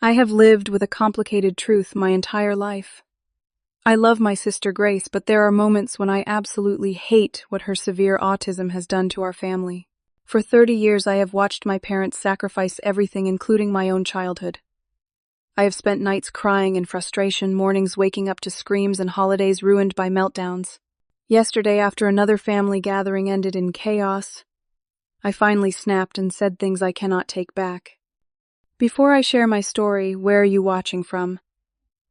I have lived with a complicated truth my entire life. I love my sister Grace, but there are moments when I absolutely hate what her severe autism has done to our family. For 30 years, I have watched my parents sacrifice everything, including my own childhood. I have spent nights crying in frustration, mornings waking up to screams, and holidays ruined by meltdowns. Yesterday, after another family gathering ended in chaos, I finally snapped and said things I cannot take back. Before I share my story, where are you watching from?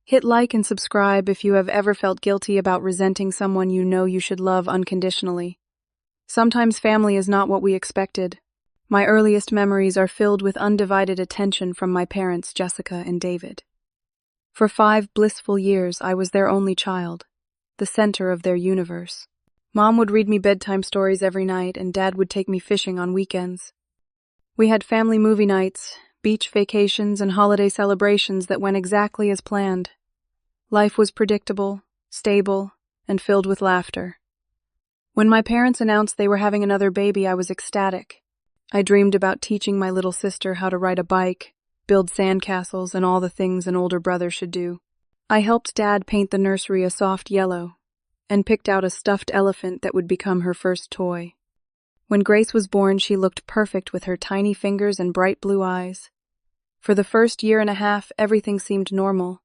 Hit like and subscribe if you have ever felt guilty about resenting someone you know you should love unconditionally. Sometimes family is not what we expected. My earliest memories are filled with undivided attention from my parents, Jessica and David. For 5 blissful years, I was their only child, the center of their universe. Mom would read me bedtime stories every night, and Dad would take me fishing on weekends. We had family movie nights, beach vacations, and holiday celebrations that went exactly as planned. Life was predictable, stable, and filled with laughter. When my parents announced they were having another baby, I was ecstatic. I dreamed about teaching my little sister how to ride a bike, build sandcastles, and all the things an older brother should do. I helped Dad paint the nursery a soft yellow, and picked out a stuffed elephant that would become her first toy. When Grace was born, she looked perfect with her tiny fingers and bright blue eyes. For the first year and a half, everything seemed normal.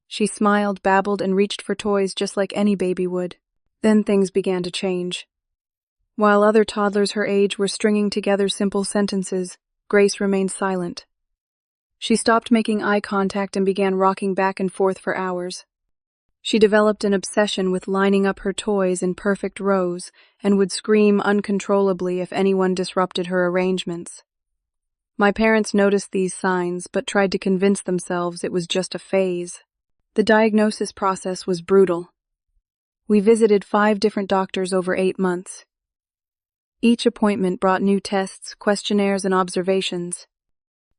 She smiled, babbled, and reached for toys just like any baby would. Then things began to change. While other toddlers her age were stringing together simple sentences, Grace remained silent. She stopped making eye contact and began rocking back and forth for hours. She developed an obsession with lining up her toys in perfect rows and would scream uncontrollably if anyone disrupted her arrangements. My parents noticed these signs but tried to convince themselves it was just a phase. The diagnosis process was brutal. We visited 5 different doctors over 8 months. Each appointment brought new tests, questionnaires, and observations.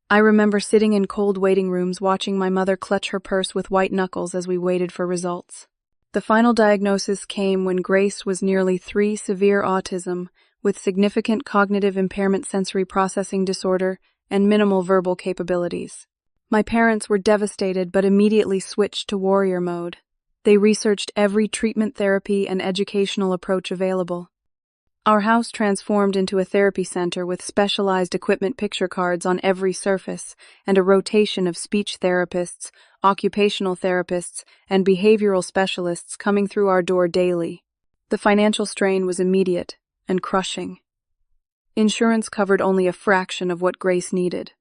I remember sitting in cold waiting rooms watching my mother clutch her purse with white knuckles as we waited for results. The final diagnosis came when Grace was nearly 3 severe autism, with significant cognitive impairment, sensory processing disorder, and minimal verbal capabilities. My parents were devastated but immediately switched to warrior mode. They researched every treatment, therapy, and educational approach available. Our house transformed into a therapy center with specialized equipment, picture cards on every surface, and a rotation of speech therapists, occupational therapists, and behavioral specialists coming through our door daily. The financial strain was immediate and crushing. Insurance covered only a fraction of what Grace needed.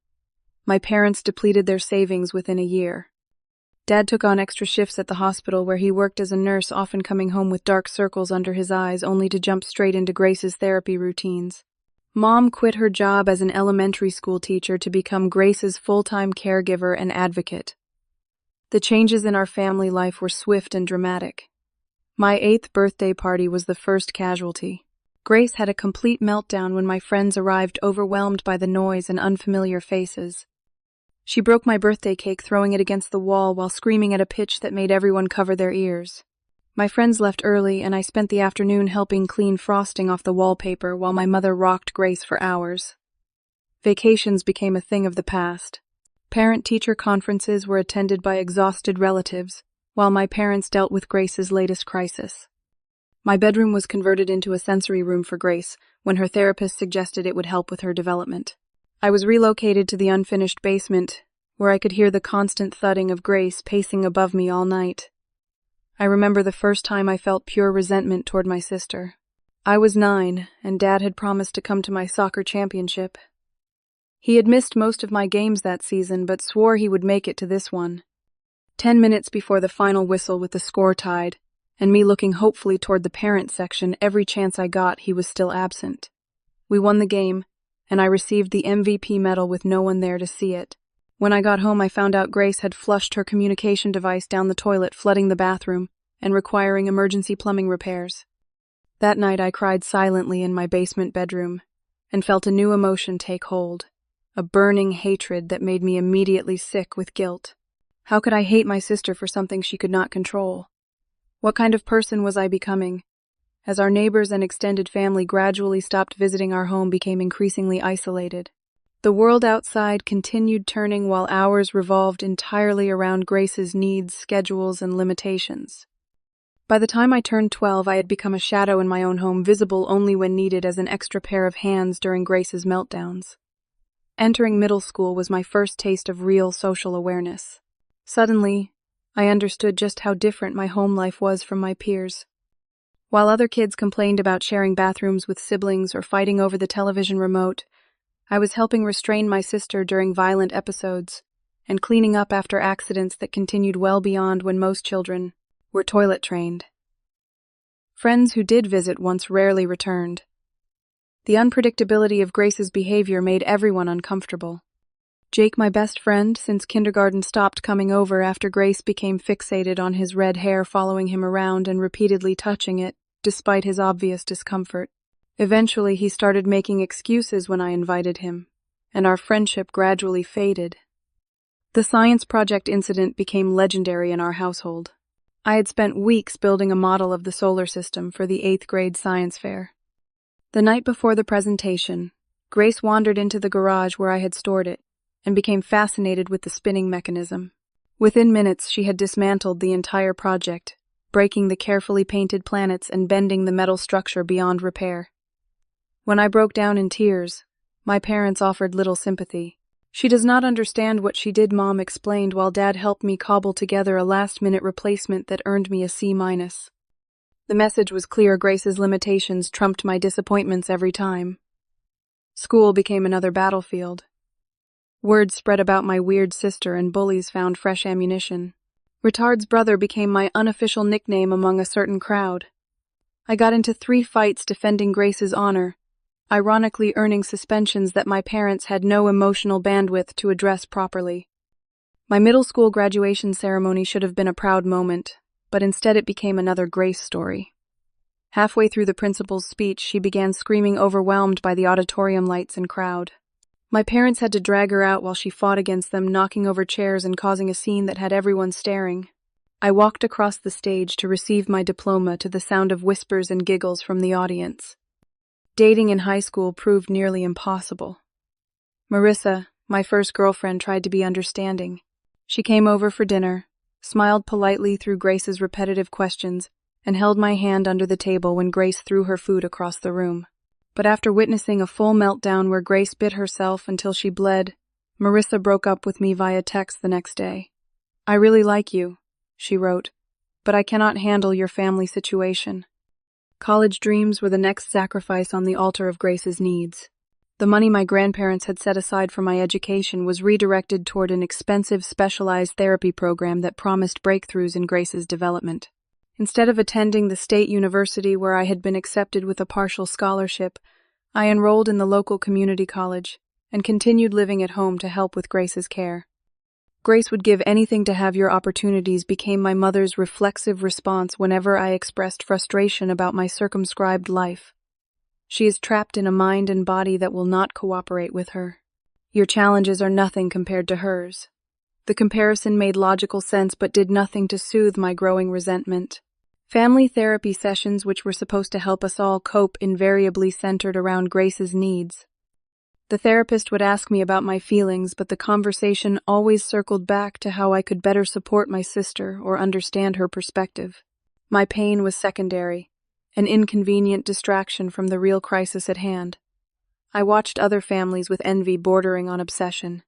My parents depleted their savings within a year. Dad took on extra shifts at the hospital where he worked as a nurse, often coming home with dark circles under his eyes only to jump straight into Grace's therapy routines. Mom quit her job as an elementary school teacher to become Grace's full-time caregiver and advocate. The changes in our family life were swift and dramatic. My 8th birthday party was the first casualty. Grace had a complete meltdown when my friends arrived, overwhelmed by the noise and unfamiliar faces. She broke my birthday cake, throwing it against the wall while screaming at a pitch that made everyone cover their ears. My friends left early, and I spent the afternoon helping clean frosting off the wallpaper while my mother rocked Grace for hours. Vacations became a thing of the past. Parent-teacher conferences were attended by exhausted relatives, while my parents dealt with Grace's latest crisis. My bedroom was converted into a sensory room for Grace when her therapist suggested it would help with her development. I was relocated to the unfinished basement, where I could hear the constant thudding of Grace pacing above me all night. I remember the first time I felt pure resentment toward my sister. I was 9, and Dad had promised to come to my soccer championship. He had missed most of my games that season, but swore he would make it to this one. 10 minutes before the final whistle with the score tied, and me looking hopefully toward the parent section every chance I got, he was still absent. We won the game, and I received the MVP medal with no one there to see it. When I got home, I found out Grace had flushed her communication device down the toilet, flooding the bathroom and requiring emergency plumbing repairs. That night, I cried silently in my basement bedroom and felt a new emotion take hold, a burning hatred that made me immediately sick with guilt. How could I hate my sister for something she could not control? What kind of person was I becoming? As our neighbors and extended family gradually stopped visiting, our home became increasingly isolated. The world outside continued turning while ours revolved entirely around Grace's needs, schedules, and limitations. By the time I turned 12, I had become a shadow in my own home, visible only when needed as an extra pair of hands during Grace's meltdowns. Entering middle school was my first taste of real social awareness. Suddenly, I understood just how different my home life was from my peers. While other kids complained about sharing bathrooms with siblings or fighting over the television remote, I was helping restrain my sister during violent episodes and cleaning up after accidents that continued well beyond when most children were toilet trained. Friends who did visit once rarely returned. The unpredictability of Grace's behavior made everyone uncomfortable. Jake, my best friend since kindergarten, stopped coming over after Grace became fixated on his red hair, following him around and repeatedly touching it, despite his obvious discomfort. Eventually, he started making excuses when I invited him, and our friendship gradually faded. The science project incident became legendary in our household. I had spent weeks building a model of the solar system for the 8th grade science fair. The night before the presentation, Grace wandered into the garage where I had stored it and became fascinated with the spinning mechanism. Within minutes, she had dismantled the entire project, breaking the carefully painted planets and bending the metal structure beyond repair. When I broke down in tears, my parents offered little sympathy. "She does not understand what she did," Mom explained, while Dad helped me cobble together a last-minute replacement that earned me a C-. The message was clear: Grace's limitations trumped my disappointments every time. School became another battlefield. Word spread about my weird sister, and bullies found fresh ammunition. Retard's brother became my unofficial nickname among a certain crowd. I got into 3 fights defending Grace's honor, ironically earning suspensions that my parents had no emotional bandwidth to address properly. My middle school graduation ceremony should have been a proud moment, but instead it became another Grace story. Halfway through the principal's speech, she began screaming, overwhelmed by the auditorium lights and crowd. My parents had to drag her out while she fought against them, knocking over chairs and causing a scene that had everyone staring. I walked across the stage to receive my diploma to the sound of whispers and giggles from the audience. Dating in high school proved nearly impossible. Marissa, my first girlfriend, tried to be understanding. She came over for dinner, smiled politely through Grace's repetitive questions, and held my hand under the table when Grace threw her food across the room. But after witnessing a full meltdown where Grace bit herself until she bled, Marissa broke up with me via text the next day. "I really like you," she wrote, "but I cannot handle your family situation." College dreams were the next sacrifice on the altar of Grace's needs. The money my grandparents had set aside for my education was redirected toward an expensive specialized therapy program that promised breakthroughs in Grace's development. Instead of attending the state university where I had been accepted with a partial scholarship, I enrolled in the local community college and continued living at home to help with Grace's care. "Grace would give anything to have your opportunities" became my mother's reflexive response whenever I expressed frustration about my circumscribed life. "She is trapped in a mind and body that will not cooperate with her. Your challenges are nothing compared to hers." The comparison made logical sense but did nothing to soothe my growing resentment. Family therapy sessions, which were supposed to help us all cope, invariably centered around Grace's needs. The therapist would ask me about my feelings, but the conversation always circled back to how I could better support my sister or understand her perspective. My pain was secondary, an inconvenient distraction from the real crisis at hand. I watched other families with envy bordering on obsession.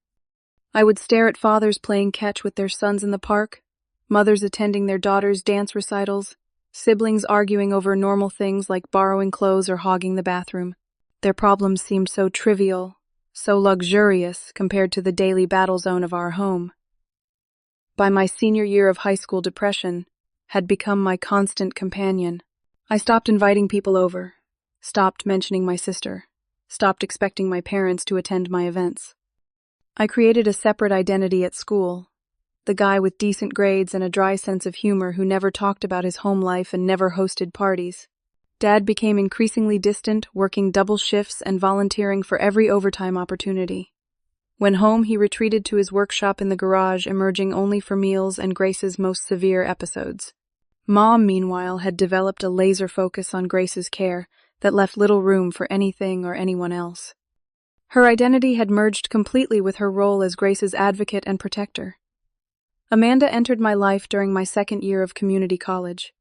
I would stare at fathers playing catch with their sons in the park, mothers attending their daughters' dance recitals, siblings arguing over normal things like borrowing clothes or hogging the bathroom. Their problems seemed so trivial, so luxurious compared to the daily battle zone of our home. By my senior year of high school, depression had become my constant companion. I stopped inviting people over, stopped mentioning my sister, stopped expecting my parents to attend my events. I created a separate identity at school, the guy with decent grades and a dry sense of humor who never talked about his home life and never hosted parties. Dad became increasingly distant, working double shifts and volunteering for every overtime opportunity. When home, he retreated to his workshop in the garage, emerging only for meals and Grace's most severe episodes. Mom, meanwhile, had developed a laser focus on Grace's care that left little room for anything or anyone else. Her identity had merged completely with her role as Grace's advocate and protector. Amanda entered my life during my second year of community college.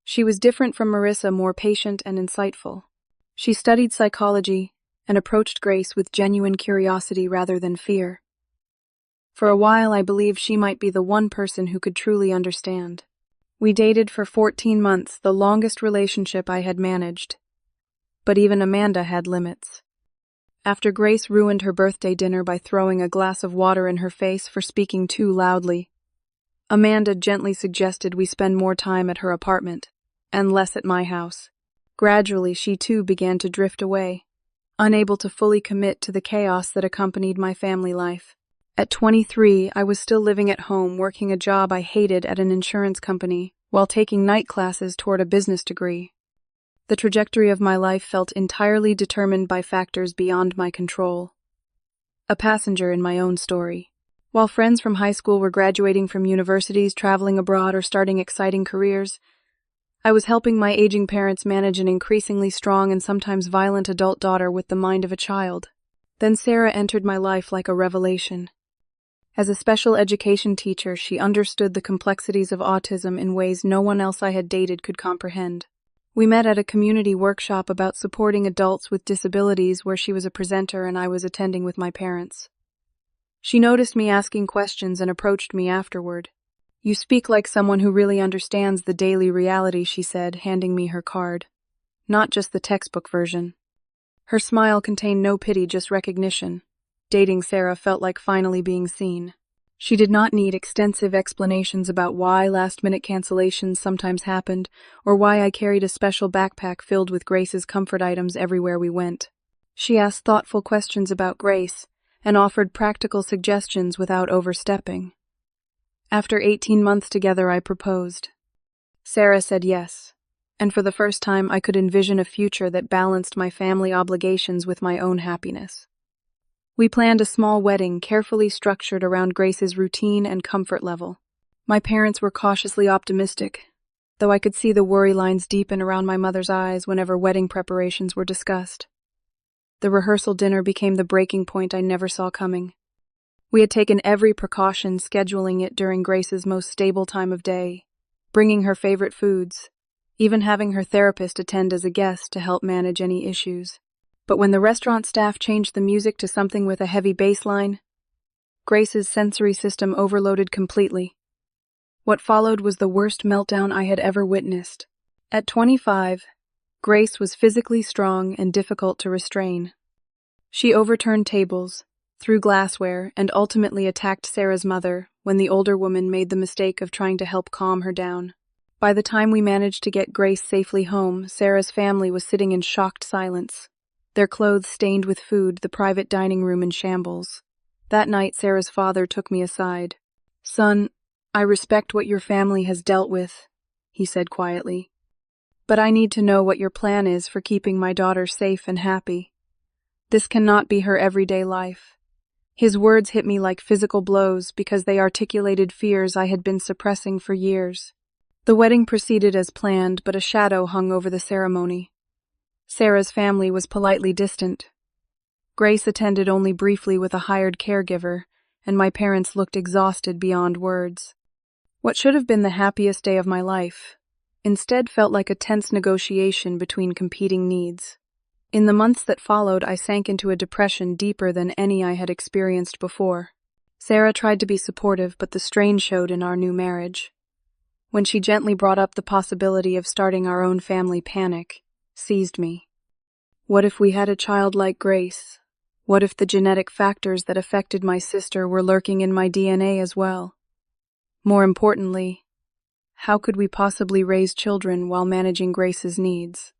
She was different from Marissa, more patient and insightful. She studied psychology and approached Grace with genuine curiosity rather than fear. For a while, I believed she might be the one person who could truly understand. We dated for 14 months, the longest relationship I had managed. But even Amanda had limits. After Grace ruined her birthday dinner by throwing a glass of water in her face for speaking too loudly, Amanda gently suggested we spend more time at her apartment, and less at my house. Gradually, she too began to drift away, unable to fully commit to the chaos that accompanied my family life. At 23, I was still living at home, working a job I hated at an insurance company, while taking night classes toward a business degree. The trajectory of my life felt entirely determined by factors beyond my control. A passenger in my own story. While friends from high school were graduating from universities, traveling abroad, or starting exciting careers, I was helping my aging parents manage an increasingly strong and sometimes violent adult daughter with the mind of a child. Then Sarah entered my life like a revelation. As a special education teacher, she understood the complexities of autism in ways no one else I had dated could comprehend. We met at a community workshop about supporting adults with disabilities where she was a presenter and I was attending with my parents. She noticed me asking questions and approached me afterward. "You speak like someone who really understands the daily reality," she said, handing me her card. Not just the textbook version. Her smile contained no pity, just recognition. Dating Sarah felt like finally being seen. She did not need extensive explanations about why last-minute cancellations sometimes happened, or why I carried a special backpack filled with Grace's comfort items everywhere we went. She asked thoughtful questions about Grace, and offered practical suggestions without overstepping. After 18 months together, I proposed. Sarah said yes, and for the first time I could envision a future that balanced my family obligations with my own happiness. We planned a small wedding carefully structured around Grace's routine and comfort level. My parents were cautiously optimistic, though I could see the worry lines deepen around my mother's eyes whenever wedding preparations were discussed. The rehearsal dinner became the breaking point I never saw coming. We had taken every precaution, scheduling it during Grace's most stable time of day, bringing her favorite foods, even having her therapist attend as a guest to help manage any issues. But when the restaurant staff changed the music to something with a heavy bass line, Grace's sensory system overloaded completely. What followed was the worst meltdown I had ever witnessed. At 25, Grace was physically strong and difficult to restrain. She overturned tables, threw glassware, and ultimately attacked Sarah's mother when the older woman made the mistake of trying to help calm her down. By the time we managed to get Grace safely home, Sarah's family was sitting in shocked silence, their clothes stained with food, the private dining room in shambles. That night, Sarah's father took me aside. "Son, I respect what your family has dealt with," he said quietly. "But I need to know what your plan is for keeping my daughter safe and happy. This cannot be her everyday life." His words hit me like physical blows because they articulated fears I had been suppressing for years. The wedding proceeded as planned, but a shadow hung over the ceremony. Sarah's family was politely distant. Grace attended only briefly with a hired caregiver, and my parents looked exhausted beyond words. What should have been the happiest day of my life instead felt like a tense negotiation between competing needs. In the months that followed, I sank into a depression deeper than any I had experienced before. Sarah tried to be supportive, but the strain showed in our new marriage. When she gently brought up the possibility of starting our own family, panic seized me. What if we had a child like Grace? What if the genetic factors that affected my sister were lurking in my DNA as well? More importantly, how could we possibly raise children while managing Grace's needs?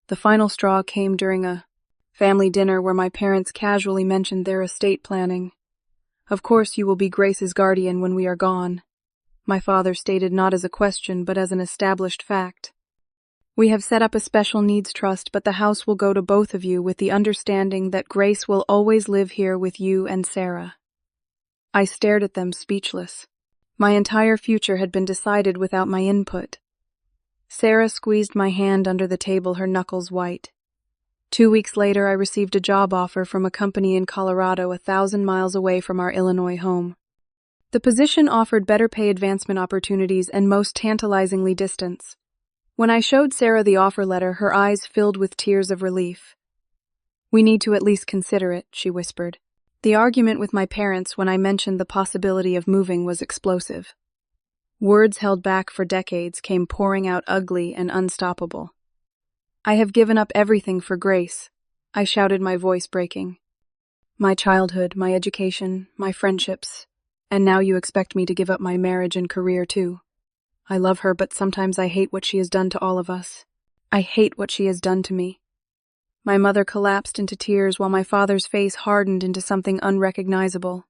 The final straw came during a family dinner where my parents casually mentioned their estate planning. "Of course you will be Grace's guardian when we are gone," my father stated, not as a question but as an established fact. "We have set up a special needs trust, but the house will go to both of you with the understanding that Grace will always live here with you and Sarah." I stared at them, speechless. My entire future had been decided without my input. Sarah squeezed my hand under the table, her knuckles white. 2 weeks later, I received a job offer from a company in Colorado 1,000 miles away from our Illinois home. The position offered better pay, advancement opportunities, and most tantalizingly, distance. When I showed Sarah the offer letter, her eyes filled with tears of relief. "We need to at least consider it," she whispered. The argument with my parents when I mentioned the possibility of moving was explosive. Words held back for decades came pouring out, ugly and unstoppable. "I have given up everything for Grace," I shouted, my voice breaking. "My childhood, my education, my friendships. And now you expect me to give up my marriage and career too. I love her, but sometimes I hate what she has done to all of us. I hate what she has done to me." My mother collapsed into tears while my father's face hardened into something unrecognizable.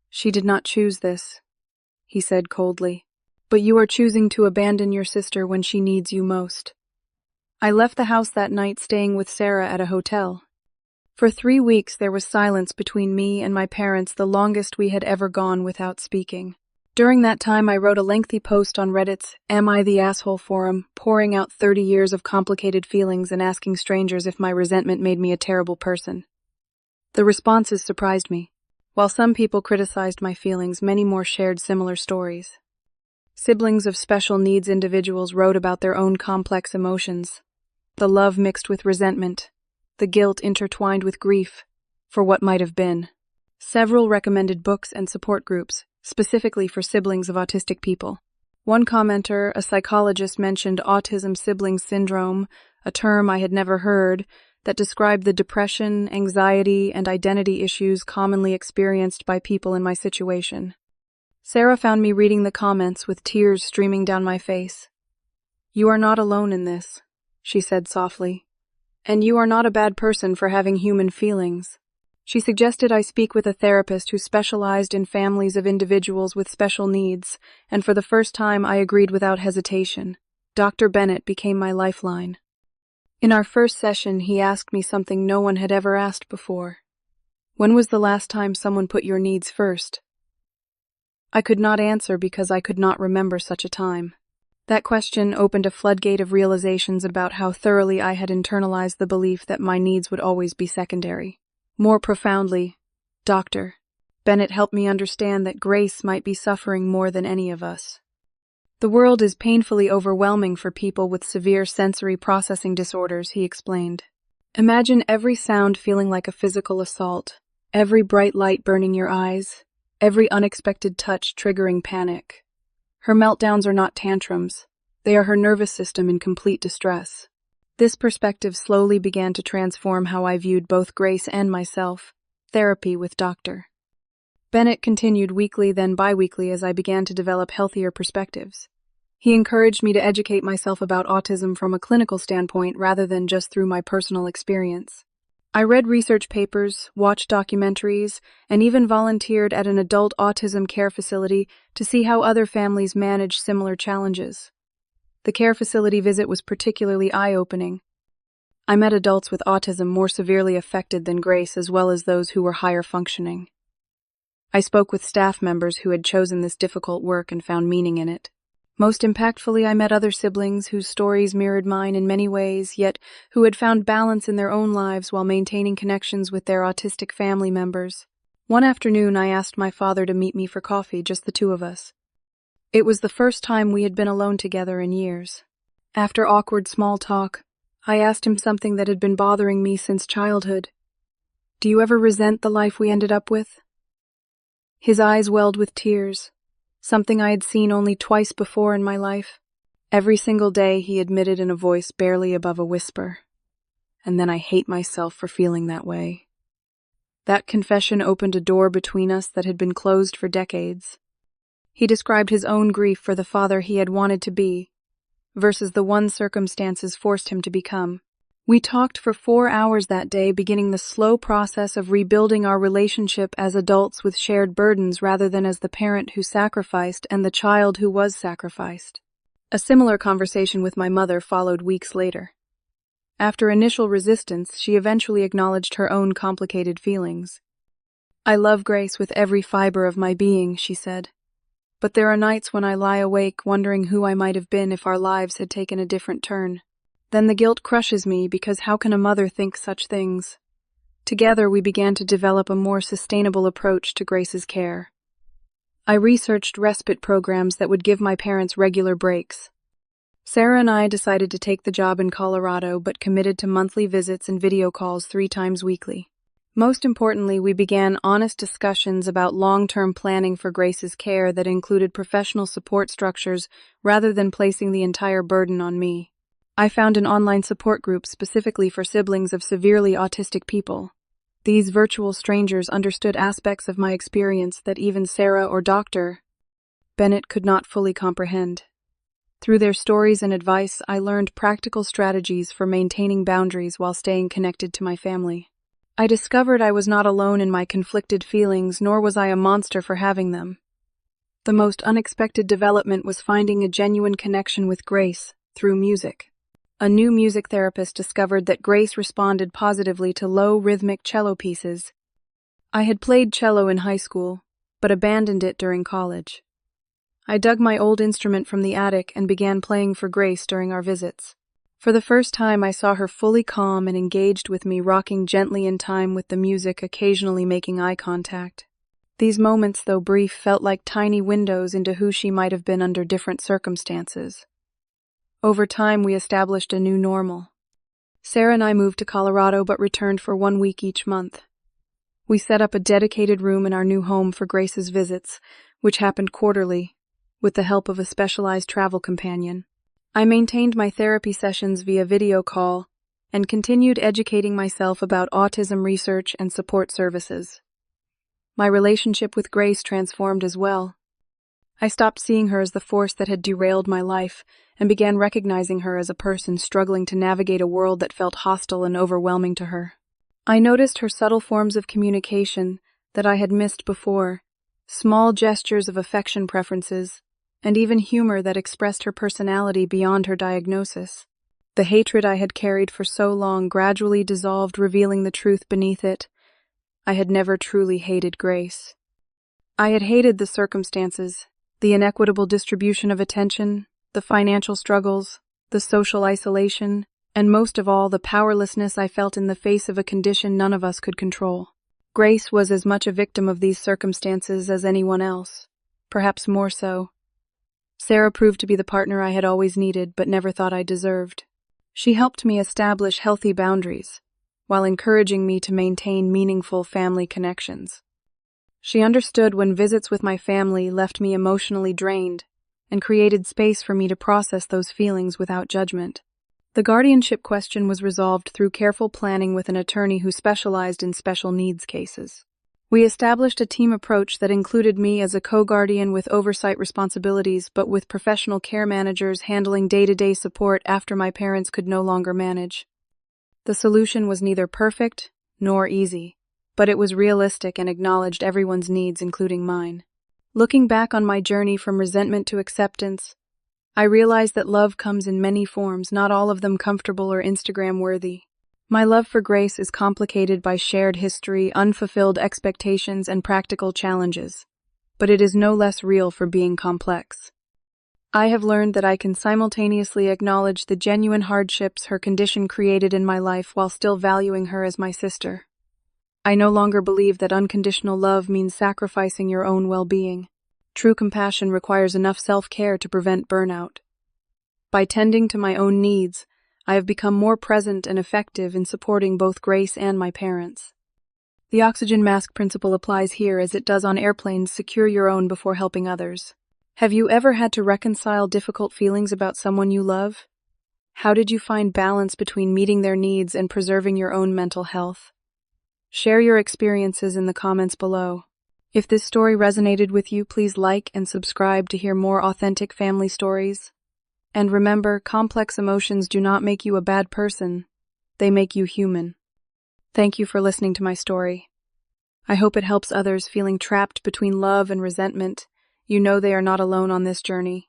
"She did not choose this," he said coldly. "But you are choosing to abandon your sister when she needs you most." I left the house that night, staying with Sarah at a hotel. For 3 weeks there was silence between me and my parents, the longest we had ever gone without speaking. During that time I wrote a lengthy post on Reddit's Am I the Asshole forum, pouring out 30 years of complicated feelings and asking strangers if my resentment made me a terrible person. The responses surprised me. While some people criticized my feelings, many more shared similar stories. Siblings of special needs individuals wrote about their own complex emotions. The love mixed with resentment, the guilt intertwined with grief for what might have been. Several recommended books and support groups, specifically for siblings of autistic people. One commenter, a psychologist, mentioned autism sibling syndrome, a term I had never heard, that described the depression, anxiety, and identity issues commonly experienced by people in my situation. Sarah found me reading the comments with tears streaming down my face. "You are not alone in this," she said softly. "And you are not a bad person for having human feelings." She suggested I speak with a therapist who specialized in families of individuals with special needs, and for the first time I agreed without hesitation. Dr. Bennett became my lifeline. In our first session, he asked me something no one had ever asked before. "When was the last time someone put your needs first?" I could not answer because I could not remember such a time. That question opened a floodgate of realizations about how thoroughly I had internalized the belief that my needs would always be secondary. More profoundly, Dr. Bennett helped me understand that Grace might be suffering more than any of us. "The world is painfully overwhelming for people with severe sensory processing disorders," he explained. "Imagine every sound feeling like a physical assault, every bright light burning your eyes, every unexpected touch triggering panic. Her meltdowns are not tantrums. They are her nervous system in complete distress." This perspective slowly began to transform how I viewed both Grace and myself. Therapy with Dr. Bennett continued weekly, then bi-weekly, as I began to develop healthier perspectives. He encouraged me to educate myself about autism from a clinical standpoint rather than just through my personal experience. I read research papers, watched documentaries, and even volunteered at an adult autism care facility to see how other families manage similar challenges. The care facility visit was particularly eye-opening. I met adults with autism more severely affected than Grace, as well as those who were higher functioning. I spoke with staff members who had chosen this difficult work and found meaning in it. Most impactfully, I met other siblings whose stories mirrored mine in many ways, yet who had found balance in their own lives while maintaining connections with their autistic family members. One afternoon, I asked my father to meet me for coffee, just the two of us. It was the first time we had been alone together in years. After awkward small talk, I asked him something that had been bothering me since childhood. "Do you ever resent the life we ended up with?" His eyes welled with tears, something I had seen only twice before in my life. "Every single day," he admitted in a voice barely above a whisper. "And then I hate myself for feeling that way." That confession opened a door between us that had been closed for decades. He described his own grief for the father he had wanted to be, versus the one circumstances forced him to become. We talked for 4 hours that day, beginning the slow process of rebuilding our relationship as adults with shared burdens rather than as the parent who sacrificed and the child who was sacrificed. A similar conversation with my mother followed weeks later. After initial resistance, she eventually acknowledged her own complicated feelings. "I love Grace with every fiber of my being," she said. "But there are nights when I lie awake wondering who I might have been if our lives had taken a different turn. Then the guilt crushes me because how can a mother think such things? Together, we began to develop a more sustainable approach to Grace's care. I researched respite programs that would give my parents regular breaks. Sarah and I decided to take the job in Colorado, but committed to monthly visits and video calls 3 times weekly. Most importantly, we began honest discussions about long-term planning for Grace's care that included professional support structures rather than placing the entire burden on me. I found an online support group specifically for siblings of severely autistic people. These virtual strangers understood aspects of my experience that even Sarah or Dr. Bennett could not fully comprehend. Through their stories and advice, I learned practical strategies for maintaining boundaries while staying connected to my family. I discovered I was not alone in my conflicted feelings, nor was I a monster for having them. The most unexpected development was finding a genuine connection with Grace through music. A new music therapist discovered that Grace responded positively to low, rhythmic cello pieces. I had played cello in high school, but abandoned it during college. I dug my old instrument from the attic and began playing for Grace during our visits. For the first time, I saw her fully calm and engaged with me, rocking gently in time with the music, occasionally making eye contact. These moments, though brief, felt like tiny windows into who she might have been under different circumstances. Over time, we established a new normal. Sarah and I moved to Colorado but returned for 1 week each month. We set up a dedicated room in our new home for Grace's visits, which happened quarterly, with the help of a specialized travel companion. I maintained my therapy sessions via video call and continued educating myself about autism research and support services. My relationship with Grace transformed as well. I stopped seeing her as the force that had derailed my life and began recognizing her as a person struggling to navigate a world that felt hostile and overwhelming to her. I noticed her subtle forms of communication that I had missed before, small gestures of affection preferences, and even humor that expressed her personality beyond her diagnosis. The hatred I had carried for so long gradually dissolved, revealing the truth beneath it. I had never truly hated Grace. I had hated the circumstances, the inequitable distribution of attention, the financial struggles, the social isolation, and most of all, the powerlessness I felt in the face of a condition none of us could control. Grace was as much a victim of these circumstances as anyone else, perhaps more so. Sarah proved to be the partner I had always needed but never thought I deserved. She helped me establish healthy boundaries, while encouraging me to maintain meaningful family connections. She understood when visits with my family left me emotionally drained and created space for me to process those feelings without judgment. The guardianship question was resolved through careful planning with an attorney who specialized in special needs cases. We established a team approach that included me as a co-guardian with oversight responsibilities, but with professional care managers handling day-to-day support after my parents could no longer manage. The solution was neither perfect nor easy, but it was realistic and acknowledged everyone's needs, including mine. Looking back on my journey from resentment to acceptance, I realized that love comes in many forms, not all of them comfortable or Instagram-worthy. My love for Grace is complicated by shared history, unfulfilled expectations, and practical challenges, but it is no less real for being complex. I have learned that I can simultaneously acknowledge the genuine hardships her condition created in my life while still valuing her as my sister. I no longer believe that unconditional love means sacrificing your own well-being. True compassion requires enough self-care to prevent burnout. By tending to my own needs, I have become more present and effective in supporting both Grace and my parents. The oxygen mask principle applies here as it does on airplanes. Secure your own before helping others. Have you ever had to reconcile difficult feelings about someone you love? How did you find balance between meeting their needs and preserving your own mental health? Share your experiences in the comments below. If this story resonated with you, please like and subscribe to hear more authentic family stories. And remember, complex emotions do not make you a bad person. They make you human. Thank you for listening to my story. I hope it helps others feeling trapped between love and resentment. You know they are not alone on this journey.